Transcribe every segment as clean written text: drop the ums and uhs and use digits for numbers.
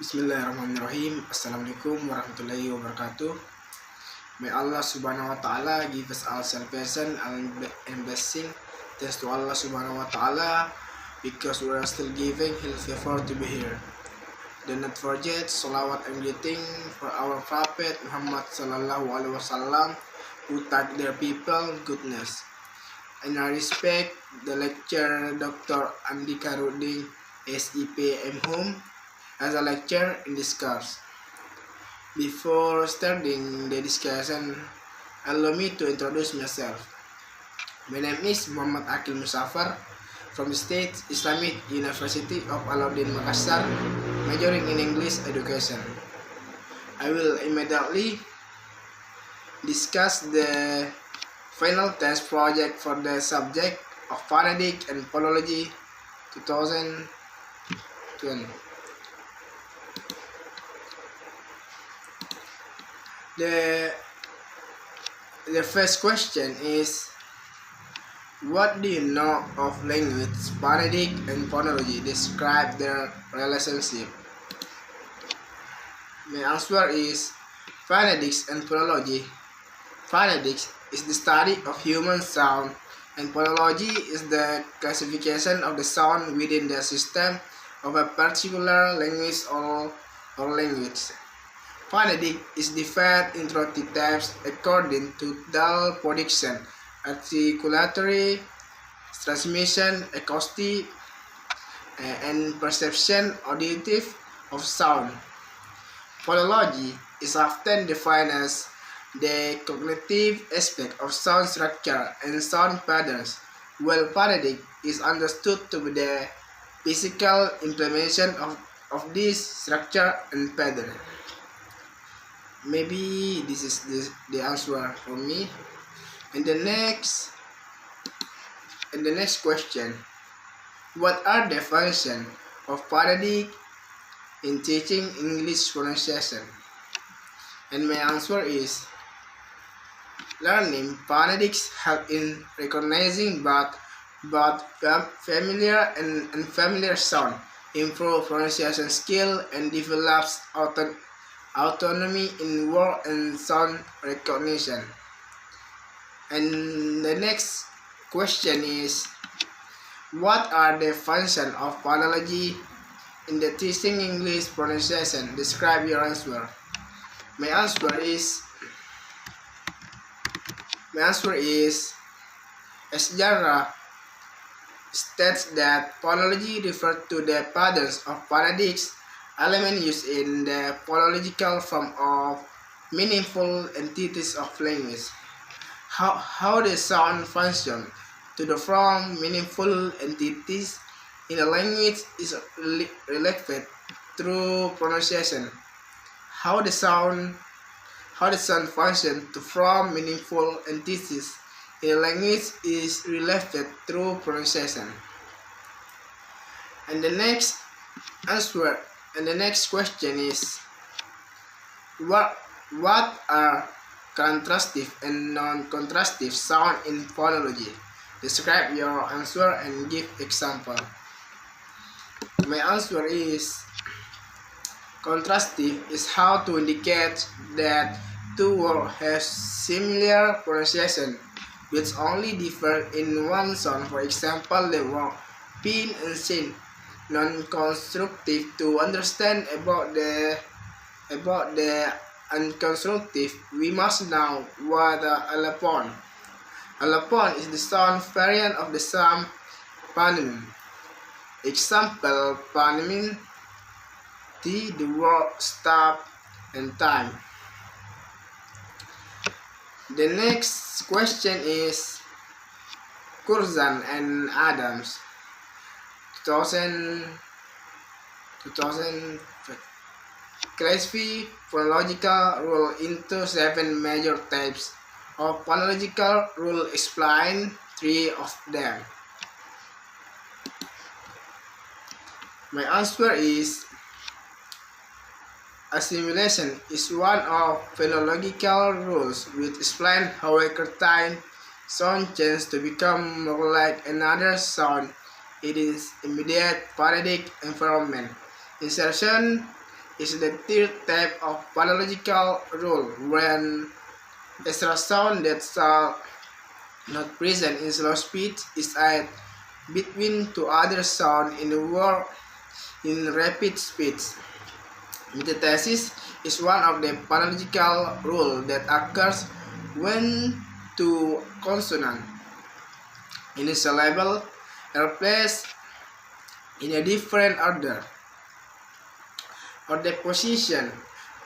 Bismillahirrahmanirrahim. Assalamualaikum warahmatullahi wabarakatuh. May Allah subhanahu wa ta'ala give us all salvation and blessing. Thanks to Allah subhanahu wa ta'ala because we are still giving His favor to be here. Do not forget salawat and greeting for our Prophet Muhammad sallallahu alaihi wasallam who taught their people goodness. And I respect the lecturer Dr. Andi Kaharuddin, S.I.P. M.hum, as a lecturer in this course. Before starting the discussion, allow me to introduce myself. My name is Muhammad Aqil Musafar from the State Islamic University of Alauddin Makassar, majoring in English education. I will immediately discuss the final test project for the subject of Phonetics and Phonology 2020. The first question is, what do you know of language, phonetics, and phonology? Describe their relationship. My answer is phonetics and phonology. Phonetics is the study of human sound, and phonology is the classification of the sound within the system of a particular language or language. Phonetics is divided into three types according to dual production: articulatory, transmission, acoustic, and perception auditive of sound. Phonology is often defined as the cognitive aspect of sound structure and sound patterns, while phonetics is understood to be the physical implementation of this structure and pattern. Maybe this is the answer for me. And the next question, what are the functions of phonetics in teaching English pronunciation? And my answer is, learning phonetics help in recognizing both familiar and unfamiliar sound, improve pronunciation skill, and develops autonomy in word and sound recognition. And the next question is, what are the functions of phonology in the teaching English pronunciation? Describe your answer. My answer is, as genre states that phonology refers to the patterns of phonetics element used in the phonological form of meaningful entities of language. How the sound function to the form meaningful entities in a language is reflected through pronunciation. How the sound function to form meaningful entities in a language is reflected through pronunciation. And the next question is, what are contrastive and non-contrastive sound in phonology? Describe your answer and give example. My answer is, contrastive is how to indicate that two words have similar pronunciation which only differ in one sound. For example, the word pin and sin. Non-constructive, to understand about the unconstructive, we must know what allopon. Allopon is the sound variant of the sound phoneme. Example, phoneme T, the word stop and time. The next question is Curzon and Adams 2000 classify phonological rule into 7 major types of phonological rule. Explain 3 of them. My answer is, assimilation is one of phonological rules which explain how a certain sound changes to become more like another sound in its immediate phonetic environment. Insertion is the third type of phonological rule when extra sound that shall not present in slow speech is added between two other sounds in the word in rapid speech. Metathesis is one of the phonological rules that occurs when two consonants in a syllable are placed in a different order, or the position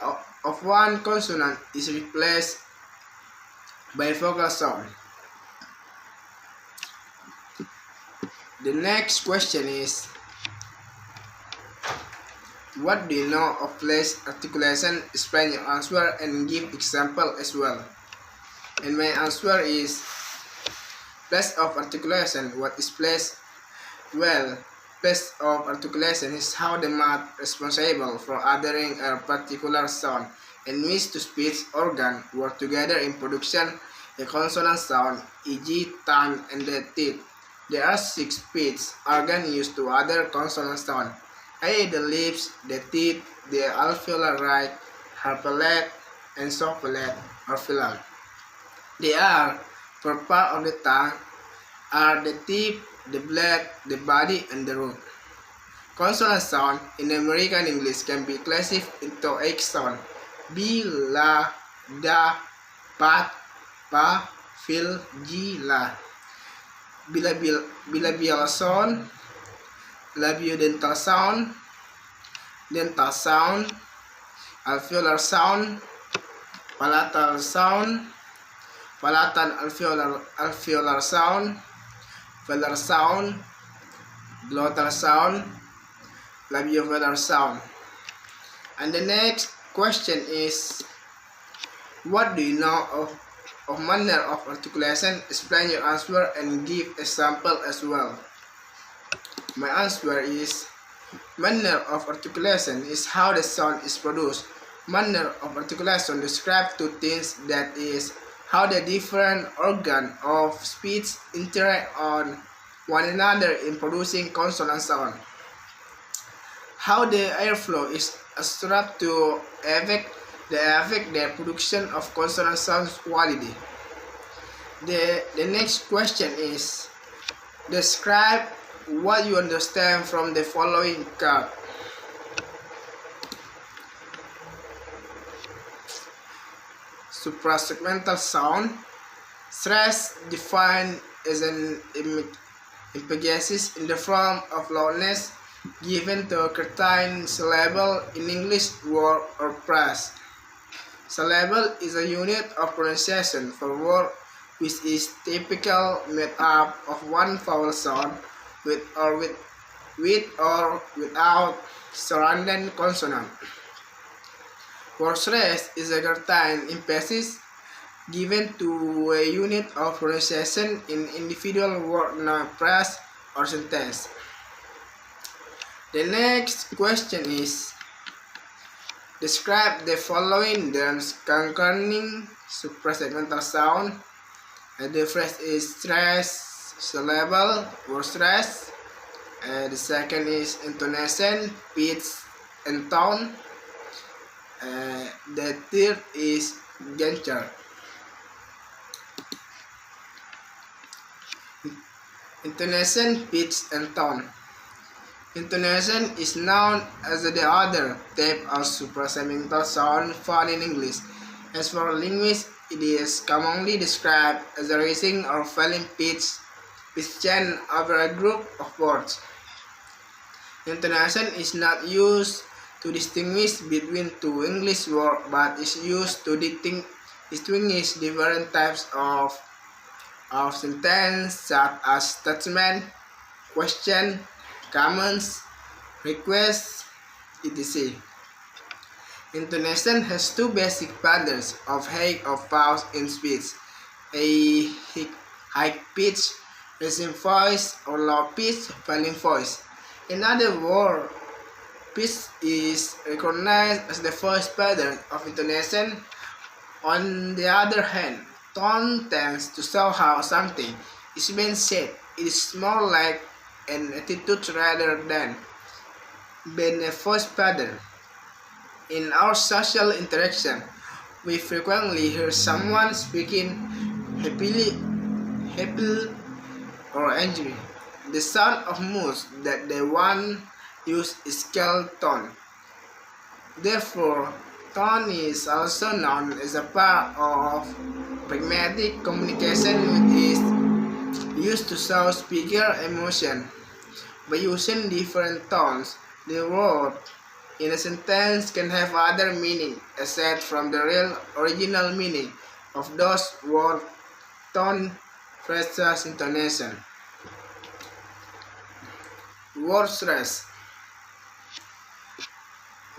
of one consonant is replaced by vocal sound. The next question is, what do you know of place articulation? Explain your answer and give example as well. And my answer is, place of articulation. What is place? Well, place of articulation is how the mouth responsible for uttering a particular sound and which two speech organs work together in production a consonant sound, e.g. tongue and the teeth. There are 6 speech organs used to utter consonant sound, i.e. the lips, the teeth, the alveolar right, hard palate, and soft palate or philar. They are, for part of the tongue, are the tip, the blade, the body, and the root. Consonant sound in American English can be classified into 8 sounds: b, la, da, pat, pa, fil, g, la. Bilabial sound, labiodental sound, dental sound, alveolar sound, palatal sound, palatal alveolar sound, velar sound, glottal sound, labiovelar sound. And the next question is, what do you know of manner of articulation? Explain your answer and give example as well. My answer is, manner of articulation is how the sound is produced. Manner of articulation describes two things, that is, how the different organs of speech interact on one another in producing consonant sound. How the airflow is structured to affect the production of consonant sound quality. The next question is, describe what you understand from the following card. Suprasegmental sound. Stress defined as an emphasis in the form of loudness given to a certain syllable in English word or phrase. Syllable is a unit of pronunciation for word which is typically made up of one vowel sound with or without surrounding consonant. Word stress is a certain emphasis given to a unit of pronunciation in individual word, phrase, or sentence. The next question is, describe the following terms concerning suprasegmental sound. The first is stress, syllable, word stress. The second is intonation, pitch, and tone. The third is gesture. Intonation, pitch, and tone. Intonation is known as the other type of suprasegmental sound found in English. As for linguists, it is commonly described as a rising or falling pitch with change over a group of words. Intonation is not used to distinguish between two English words, but is used to distinguish different types of sentence, such as statement, question, comments, requests, etc. Intonation has two basic patterns of high or pause in speech: a high pitch, rising voice, or low pitch, falling voice. In other words, pitch is recognized as the first pattern of intonation. On the other hand, tone tends to show how something is being said. It is more like an attitude rather than being a first pattern. In our social interaction, we frequently hear someone speaking happily or angry. The sound of mood that they want use is called tone. Therefore, tone is also known as a part of pragmatic communication, which is used to show speaker emotion. By using different tones, the word in a sentence can have other meaning aside from the real original meaning of those word, tone, phrases, intonation. Word stress.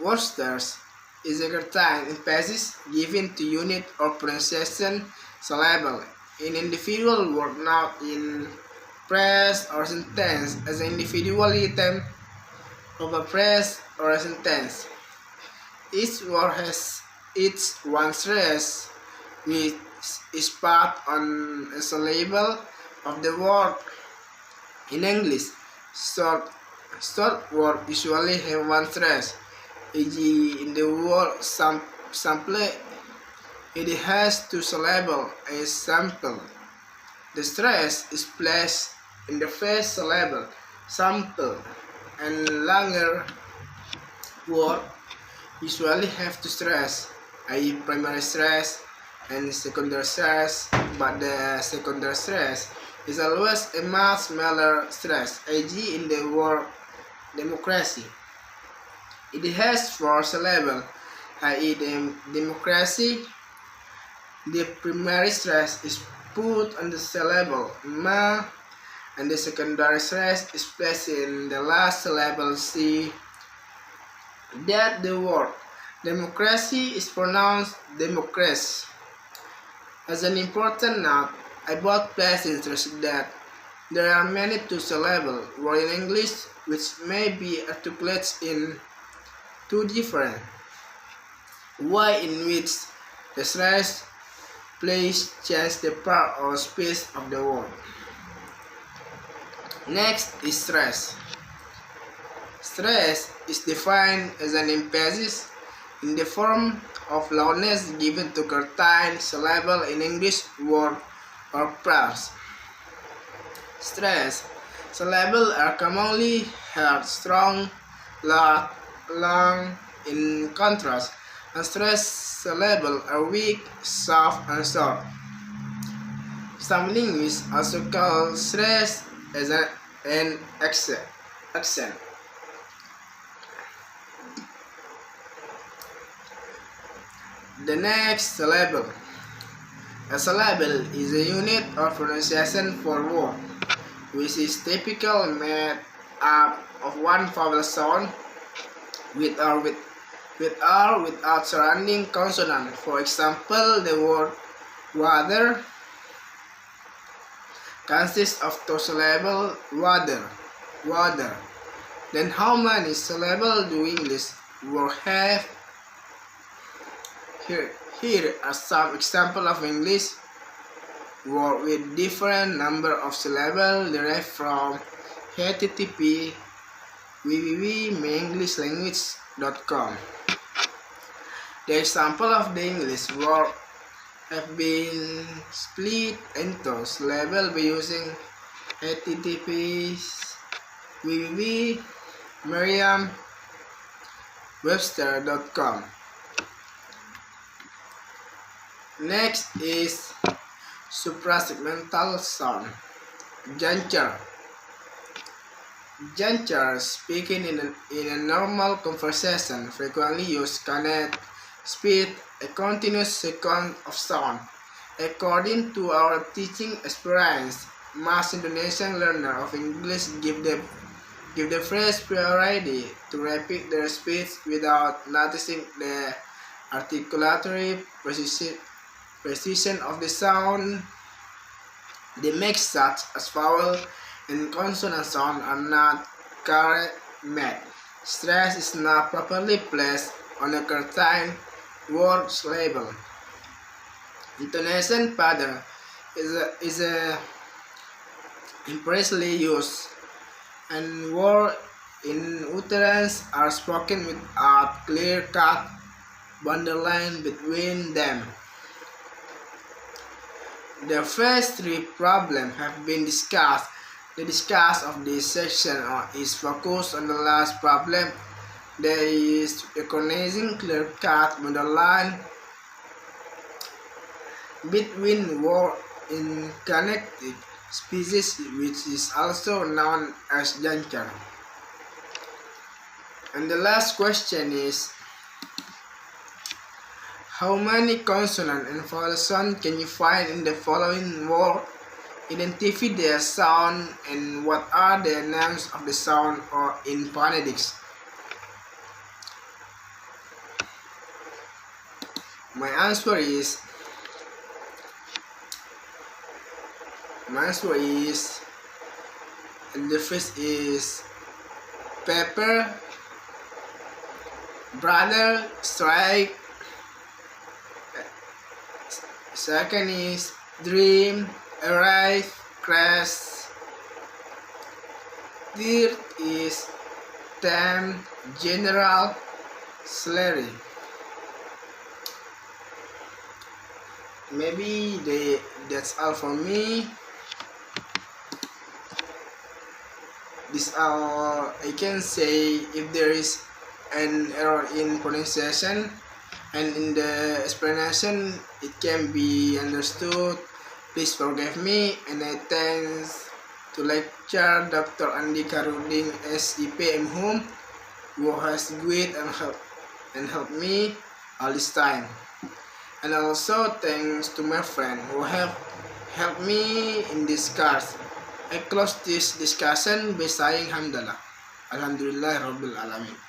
Word stress is a certain emphasis given to unit or pronunciation syllable in individual word, not in phrase or sentence as an individual item of a phrase or a sentence. Each word has its one stress, which is part on a syllable of the word. In English, short word usually have one stress, e.g. in the word sample, it has two syllables, a sample. The stress is placed in the first syllable, sample, and longer word usually have two stress, i.e. primary stress and secondary stress, but the secondary stress is always a much smaller stress, e.g. in the word democracy. It has four syllables, i.e. democracy. The primary stress is put on the syllable ma, and the secondary stress is placed in the last syllable c. That the word democracy is pronounced democracy. As an important note, I brought place interest that there are many two-syllable words in English which may be articulated in two different ways in which the stress place change the part or space of the word. Next is stress. Stress is defined as an emphasis in the form of loudness given to certain syllable in English word or phrase. Stress syllables are commonly heard strong, loud, long. In contrast, unstressed syllables are weak, soft, and short. Some linguists also call stress as an accent. The next syllable. A syllable is a unit of pronunciation for word, which is typically made up of one vowel sound with or without surrounding consonant. For example, the word water consists of two syllables, water. Then how many syllables do English word have? Here are some examples of English word with different number of syllables derived from http www.menglishlanguage.com. The example of the English word have been split into syllables by using http www.merriam-webster.com. Next is suprasegmental sound. Juncture speaking in a normal conversation frequently use cannot speed a continuous sequence of sound. According to our teaching experience, most Indonesian learners of English give the phrase priority to repeat their speech without noticing the articulatory precision of the sound. They make such as vowel and consonant sound are not correct met. Stress is not properly placed on a certain word syllable. Intonation pattern is impressively used, and words in utterance are spoken without clear-cut borderline between them. The first three problems have been discussed. The discussion of this section is focused on the last problem. There is recognizing clear-cut borderline between word in connected species, which is also known as juncture. And the last question is, how many consonant and vowel sound can you find in the following word? Identify their sound and what are the names of the sound or in phonetics. My answer is the first is pepper, brother, strike. Second is dream, arrive, crash. Third is time, general, slurry. Maybe that's all for me. This all I can say. If there is an error in pronunciation and in the explanation it can be understood, please forgive me, and I thanks to lecturer Dr. Andi Kaharuddin S.I.P. M.hum, who has guided and helped me all this time. And also thanks to my friend who have helped me in this course. I close this discussion by saying Alhamdulillah. Alhamdulillah Rabbil Alamin.